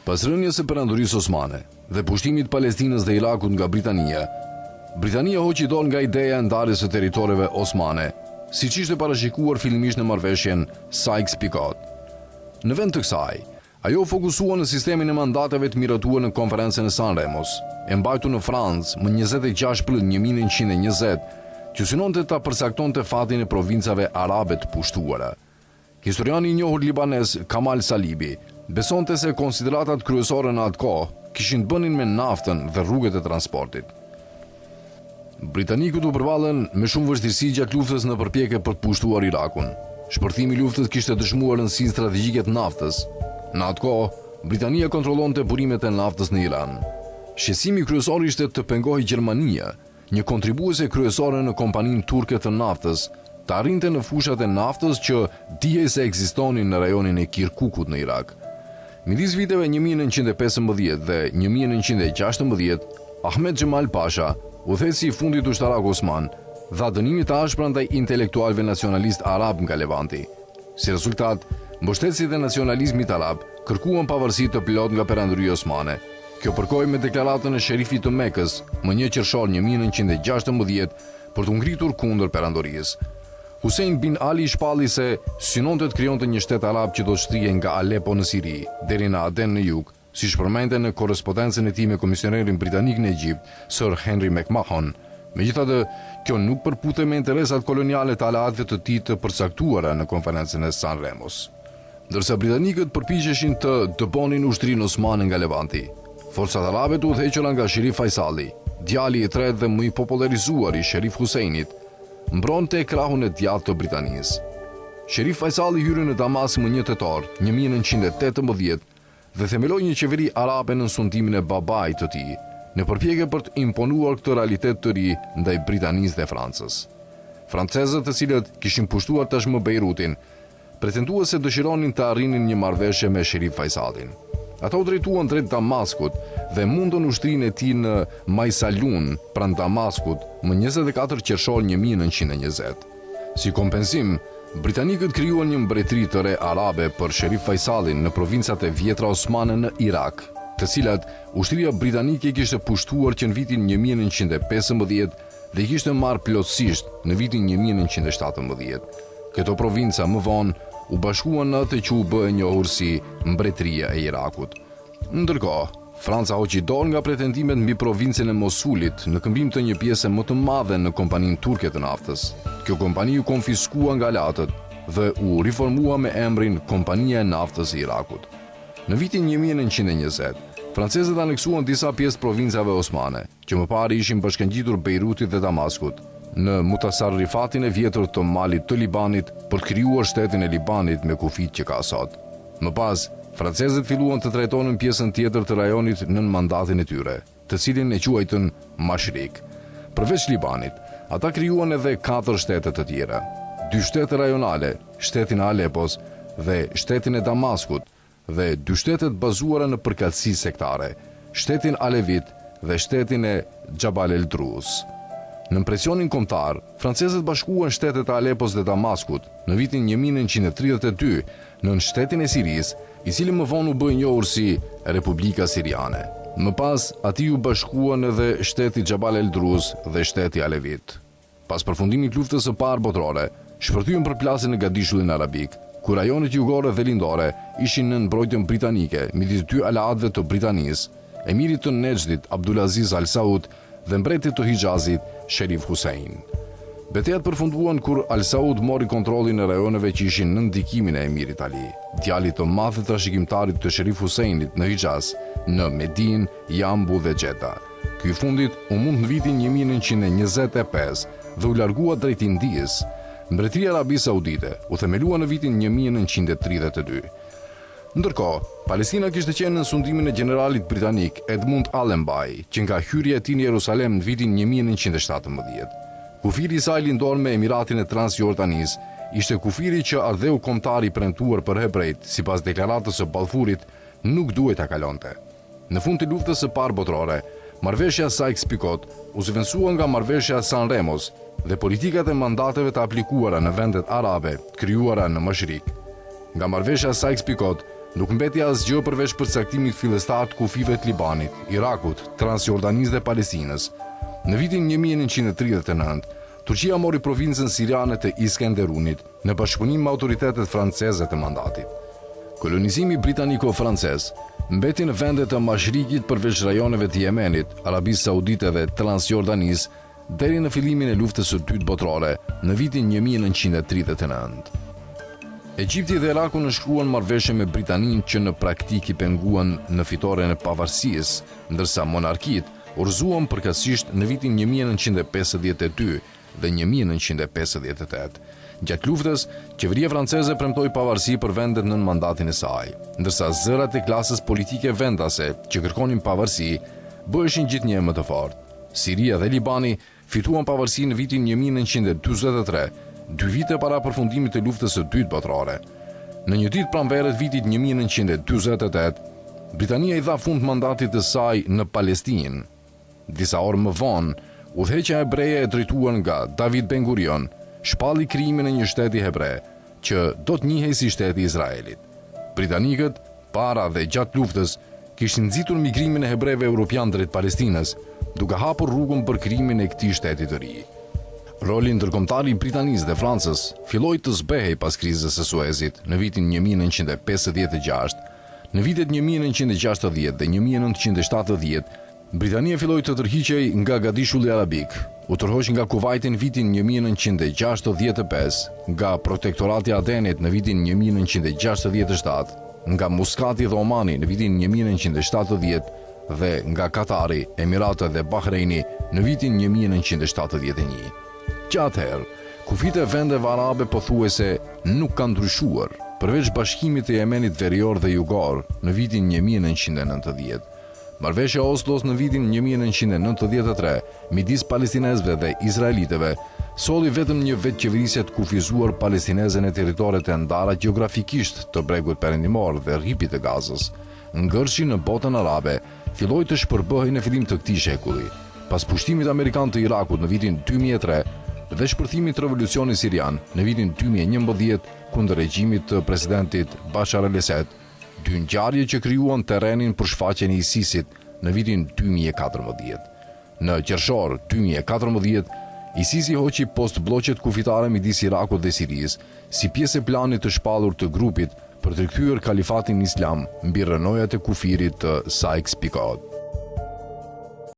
Pas rënies së perandorisë osmane dhe pushtimit Palestinës dhe Irakut nga Britania, Britania hoqi dorë nga ideja e ndarjes së territoreve osmane, siç ishte parashikuar fillimisht në marrëveshjen Sykes-Picot. Në vend të kësaj, ajo fokusua në sistemin e mandateve të miratuar në konferencën e San Remos, e mbajtur në Francë më 26 prill 1920, që synonte ta përcaktonte fatin e provincave arabe të pushtuara. Historiani i njohur libanez Kamal Salibi besonte se konsideratat kryesore në atë kohë kishin të bënin me naftën dhe rrugët e transportit. Britanikët u përballën me shumë vështirësi gjatë luftës në përpjekje për të pushtuar Irakun. Shpërthimi i luftës kishte dëshmuar rëndësinë strategjike të naftës. Në atë kohë, Britania kontrollonte burimet e naftës në Iran. Shqetësimi kryesor ishte të pengohej Gjermania, një kontribuese kryesore në kompaninë turke të naftës, të arrinte në fushat e naftës që dihej se ekzistonin në rajonin e Kirkukut në Irak. Midis viteve 1915 dhe 1916, Ahmed Xhemal Pasha, udhëheci i fundit ushtarak osman, dha dënime të ashpra ndaj intelektualëve nacionalist arab nga Levanti. Si rezultat, mbështetësit e nacionalizmit arab kërkuan pavarësi të plot nga perandoria osmane. Kjo përkoi me deklaratën e Sherifit të Mekës më 1 qershor 1916 për të ngritur kundër perandorisë. Hussein bin Ali shpalli se synonte të krijonte një shtet arab që do të shtrihej nga Aleppo në Siri deri në Aden në jug, siç përmendte në korrespondencën e tij me komisionerin britanik në Egjipt, Sir Henry McMahon. Megjithatë, kjo nuk përputej me interesat koloniale të aleatëve të tij të përcaktuara në konferencën e San Remos. Ndërsa britanikët përpiqeshin të dëbonin ushtrinë osmane nga Levanti, forcat arabe u udhëhequra nga Sherif Faisali, djali i tretë dhe më i popularizuar i Sherif Huseinit, mbronte krahun e djathtë të Britanisë. Sherif Faisali hyri në Damask më 1 tetor 1918 dhe themeloi një qeveri arabe në sundimin e babait të tij, në përpjekje për të imponuar këtë realitet të ri ndaj Britanisë dhe Francës. Francezët, të cilët kishin pushtuar tashmë Beirutin, pretenduan se dëshironin të arrinin një marrëveshje me Sherif Faisalin. Ata u drejtuan drejt Damaskut dhe mundën ushtrinë e tij në Majsalun, pranë Damaskut, më 24 qershor 1920. Si kompensim, britanikët krijuan një mbretëri të re arabe për Sherif Faisalin në provincat e vjetra osmane në Irak, të cilat ushtria britanike kishte pushtuar që në vitin 1915 dhe i kishte marrë plotësisht në vitin 1917. Këto provinca më vonë u bashkuan në atë që u bë e njohur si Mbretëria e Irakut. Ndërkohë, Franca hoqi dorë nga pretendimet mbi provincën e Mosulit në këmbim të një pjese më të madhe në kompaninë turke të naftës. Kjo kompani u konfiskua nga aleatët dhe u riformua me emrin Kompania e Naftës e Irakut. Në vitin 1920, francezët aneksuan disa pjesë provincave osmane, që më parë ishin bashkangjitur Beirutit dhe Damaskut, në Mutasarrifatin e vjetër të malit të Libanit për të krijuar shtetin e Libanit me kufit që ka sot. Më pas, francezët filluan të trajtonin pjesën tjetër të rajonit nën mandatin e tyre, të cilin e quajtën Mashrik. Përveç Libanit, ata krijuan edhe 4 shtete të tjera, 2 shtete rajonale, shtetin e Aleppos dhe shtetin e Damaskut, dhe 2 shtetet bazuara në përkatësi sektare, shtetin Alevit dhe shtetin e Jabal el-Druz. Në presionin kombëtar, francezët bashkuan shtetet e Aleppos dhe Damaskut në vitin 1932 nën shtetin e Sirisë, i cili më vonë u bë i njohur si Republika Siriane. Më pas, atij u bashkuan edhe shteti Jabal el-Druz dhe shteti Alevit. Pas përfundimit luftës së parë botërore, shpërthyen përplasjen në Gadishullin Arabik, ku rajonet jugore dhe lindore ishin në mbrojtjen britanike midis 2 aleatëve të Britanisë, emirit të Nejdit Abdulaziz Al Saud dhe mbretit të Hijazit Sherif Hussein. Betejat përfunduan kur Al Saud mori kontrollin e rajoneve që ishin në ndikimin e emirit Ali, djalit të madh të trashëgimtarit të Sherif Husseinit në Hijaz, në Medinë, Jambu dhe Xheda. Ky i fundit u mund në vitin 1925 dhe u largua drejt Indisë. Mbretëria e Arabisë Saudite u themelua në vitin 1932. Ndërkohë, Palestina kishte qenë në sundimin e generalit britanik Edmund Allenby, që nga hyrja e tij në Jerusalem në vitin 1917. Kufiri i saj lindor me Emiratin e Transjordanis ishte kufiri që ardheu kombëtar i premtuar për hebrejt, sipas deklaratës së Balfurit, nuk duhet ta kalonte. Në fund të luftës së parë botërore, marrëveshja Sykes-Picot u zëvendësua nga marrëveshja San Remos dhe politikat e mandateve të aplikuara në vendet arabe krijuara në Mashrik. Nga marrëveshja Sykes-Picot Nuk mbeti asgjë përveç përcaktimit fillestar të kufive të Libanit, Irakut, Transjordanisë dhe Palestinës. Në vitin 1939, Turqia mori provincën siriane të Iskenderunit në bashkëpunim me autoritetet franceze të mandatit. Kolonizimi britaniko-francez mbeti në vendet e Mashrikit përveç rajoneve të Jemenit, Arabisë Saudite dhe Transjordanisë deri në fillimin e luftës së dytë botërore në vitin 1939. Egjipti dhe Iraku nënshkruan marrëveshje me Britaninë që në praktikë i penguan në fitoren e pavarësisë, ndërsa monarkitë urzuan përkatësisht në vitin 1952 dhe 1958. Gjatë luftës, qeveria franceze premtoi pavarësi për vendet nën mandatin e saj, ndërsa zërat e klasës politike vendase që kërkonin pavarësi bëheshin gjithnjë më të fortë. Siria dhe Libani fituan pavarësi në vitin 1943, 2 vite para përfundimit të luftës së dytë botërore. Në një ditë pranverët vitit 1948, Britania i dha fund mandatit të saj në Palestinë. Disa orë më vonë, udhëheqja hebreje e drejtuar nga David Ben Gurion shpalli krijimin e një shteti hebre, që do të njihej si shteti i Izraelit. Britanikët, para dhe gjatë luftës, kishin nxitur migrimin e hebrejve europian drejt Palestinës, duke hapur rrugën për krijimin e këtij shteti të ri. Roli ndërkombëtar i Britanisë dhe Francës filloi të zbehej pas krizës së Suezit në vitin 1956. Në vitet 1960 dhe 1970, Britania filloi të tërhiqej nga Gadishulli Arabik, u tërhoq nga Kuvajti në vitin 1965, nga Protektorati i Adenit në vitin 1967, nga Muskati dhe Omani në vitin 1970 dhe nga Katari, Emiratet dhe Bahreini në vitin 1971. Gjatë herë, kufit e vendeve arabe pothuajse nuk kanë ndryshuar, përveç bashkimit të Jemenit Verior dhe Jugor në vitin 1990. Marrëveshja e Oslos në vitin 1993 midis palestinezëve dhe izraelitëve solli vetëm një vetëqeverisje të kufizuar palestineze në territoret e ndara gjeografikisht të bregut perëndimor dhe rripit të Gazës. Ngërshi në botën arabe filloi të shpërbëhej në fillim të këtij shekulli, pas pushtimit amerikan të Irakut në vitin 2003 dhe shpërthimit të revolucionit sirian në vitin 2011 kundër regjimit të presidentit Bashar al-Assad, dy ngjarje që krijuan terrenin për shfaqjen e ISIS-it në vitin 2014. Në qershor 2014, ISIS-i hoqi post-bloqet kufitare midis Irakut dhe Sirisë, si pjesë e planit të shpallur të grupit për të rikthyer kalifatin islam mbi rrënojat e kufirit të Sykes-Picot.